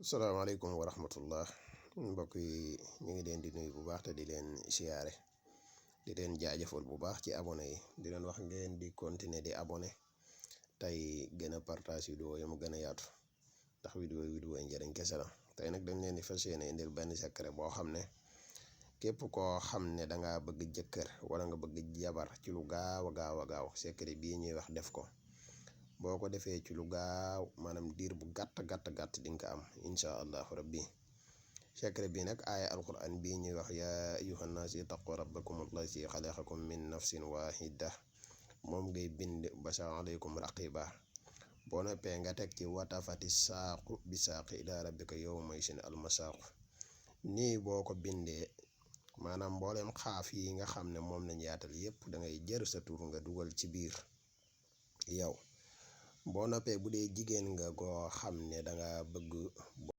asalaamaaleykum wa rahmatullah mbokk yi ñu ngi leen di nuyu bu baax te di leen siyaare di leen jaajëfal bu baax ci abonné yi di leen wax ngeen di continuer di abonné tey gën a partage vidéo yi mu gën a yaatu ndax vidéo yi njëriñ kese la. tey nag dañ leen di fas yéene indil benn secret boo xam ne képp koo xam ne dangaa bëgg jëkkër wala nga bëgg jabar ci lu gaaw a gaaw secret bii ñuy wax def ko. boo ko defee ci lu gaaw maanaam diir bu gàtt di nga ko am incha allahu rabbi. secret bi nag aaya alquran bii ñuy wax yaa ayyuhan naas ittaqu rabbakum allazi xalaqakum min nafsin wahida moom ngay bind basa aleykum raqiba boo noppee nga teg ci watafati saaqu bi saaqi ila rabbika yawma isin almasaaqu nii boo ko bindee maanaam mbooleem xaaf yi nga xam ne moom lañ yaatal yépp da ngay jër sa tur nga dugal ci biir yow. boo noppee bu dee jigéen nga goo xam ne danga bëgg